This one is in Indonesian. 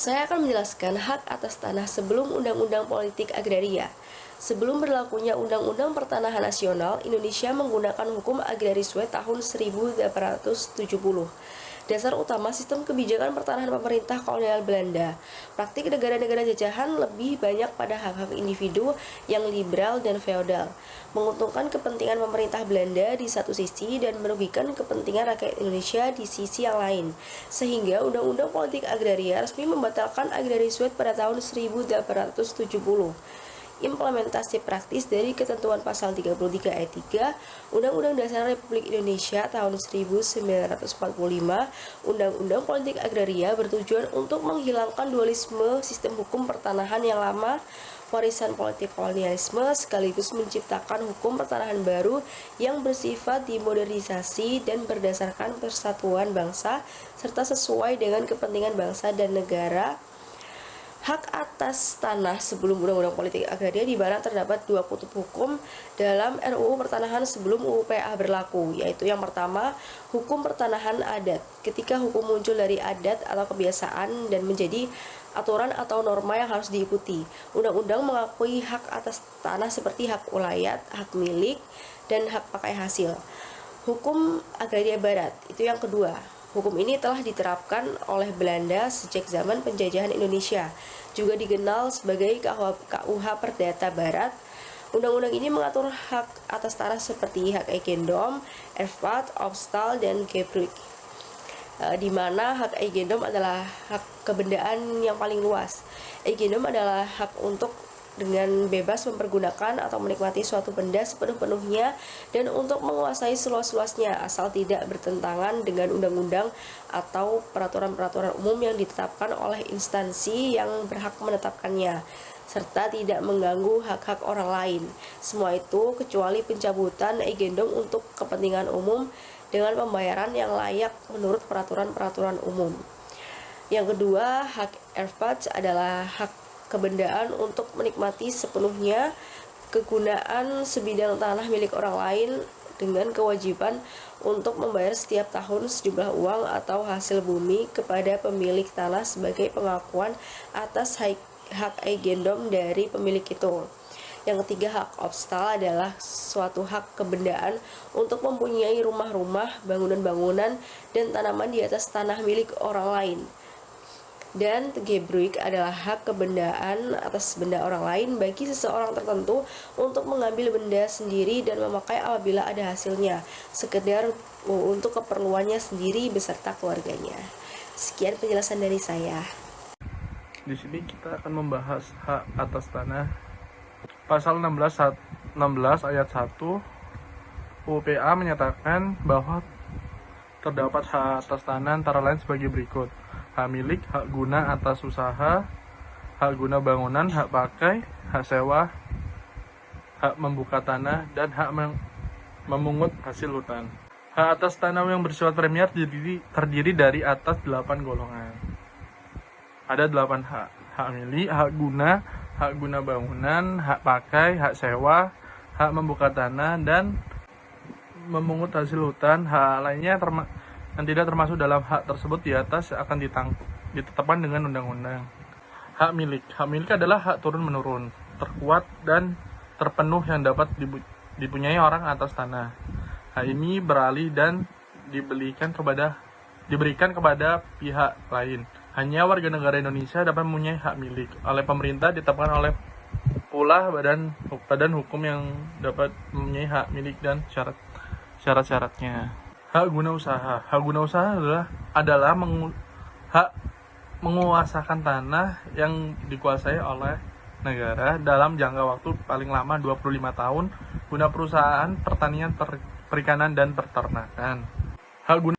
Saya akan menjelaskan hak atas tanah sebelum Undang-Undang Politik Agraria. Sebelum berlakunya Undang-Undang Pertanahan Nasional, Indonesia menggunakan hukum agrarisme tahun 1870. Dasar utama sistem kebijakan pertanahan pemerintah kolonial Belanda. Praktik negara-negara jajahan lebih banyak pada hak-hak individu yang liberal dan feodal, menguntungkan kepentingan pemerintah Belanda di satu sisi dan merugikan kepentingan rakyat Indonesia di sisi yang lain. Sehingga Undang-Undang Politik Agraria resmi membatalkan agrarisme pada tahun 1870. Implementasi praktis dari ketentuan pasal 33 ayat 3 Undang-Undang Dasar Republik Indonesia tahun 1945, Undang-Undang Politik Agraria bertujuan untuk menghilangkan dualisme sistem hukum pertanahan yang lama, warisan politik kolonialisme, sekaligus menciptakan hukum pertanahan baru yang bersifat dimodernisasi dan berdasarkan persatuan bangsa serta sesuai dengan kepentingan bangsa dan negara. Hak atas tanah sebelum Undang-Undang Politik Agraria di mana terdapat dua kutub hukum dalam RUU Pertanahan sebelum UU PA berlaku, yaitu yang pertama, hukum pertanahan adat. Ketika hukum muncul dari adat atau kebiasaan dan menjadi aturan atau norma yang harus diikuti. Undang-undang mengakui hak atas tanah seperti hak ulayat, hak milik, dan hak pakai hasil. Hukum agraria barat, itu yang kedua. Hukum ini telah diterapkan oleh Belanda sejak zaman penjajahan Indonesia, juga dikenal sebagai KUH Perdata Barat. Undang-undang ini mengatur hak atas tanah seperti hak eigendom, erfpacht, opstal, dan gebruik, di mana hak eigendom adalah hak kebendaan yang paling luas. Eigendom adalah hak untuk dengan bebas mempergunakan atau menikmati suatu benda sepenuh-penuhnya dan untuk menguasai seluas-luasnya asal tidak bertentangan dengan undang-undang atau peraturan-peraturan umum yang ditetapkan oleh instansi yang berhak menetapkannya, serta tidak mengganggu hak-hak orang lain. Semua itu kecuali pencabutan eigendom untuk kepentingan umum dengan pembayaran yang layak menurut peraturan-peraturan umum. Yang kedua, hak erfpacht adalah hak kebendaan untuk menikmati sepenuhnya kegunaan sebidang tanah milik orang lain dengan kewajiban untuk membayar setiap tahun sejumlah uang atau hasil bumi kepada pemilik tanah sebagai pengakuan atas hak eigendom dari pemilik itu. Yang ketiga, hak opstal adalah suatu hak kebendaan untuk mempunyai rumah-rumah, bangunan-bangunan, dan tanaman di atas tanah milik orang lain. Dan gebruik adalah hak kebendaan atas benda orang lain bagi seseorang tertentu untuk mengambil benda sendiri dan memakai apabila ada hasilnya, sekedar untuk keperluannya sendiri beserta keluarganya. Sekian penjelasan dari saya. Di sini kita akan membahas hak atas tanah. Pasal 16 ayat 1 UU PA menyatakan bahwa terdapat hak atas tanah antara lain sebagai berikut: hak milik, hak guna atas usaha, hak guna bangunan, hak pakai, hak sewa, hak membuka tanah, dan hak memungut hasil hutan. Hak atas tanah yang bersifat premier terdiri dari atas 8 golongan. Ada 8 hak: hak milik, hak guna bangunan, hak pakai, hak sewa, hak membuka tanah, dan memungut hasil hutan. Hak lainnya yang tidak termasuk dalam hak tersebut di atas akan ditetapkan dengan undang-undang. Hak milik adalah hak turun-menurun, terkuat dan terpenuh yang dapat dipunyai orang atas tanah. Hak ini beralih dan diberikan kepada pihak lain. Hanya warga negara Indonesia dapat mempunyai hak milik. Oleh pemerintah ditetapkan oleh pula badan hukum yang dapat mempunyai hak milik dan syarat-syaratnya. Hak guna usaha adalah hak menguasakan tanah yang dikuasai oleh negara dalam jangka waktu paling lama 25 tahun guna perusahaan pertanian, perikanan, dan peternakan. Hak guna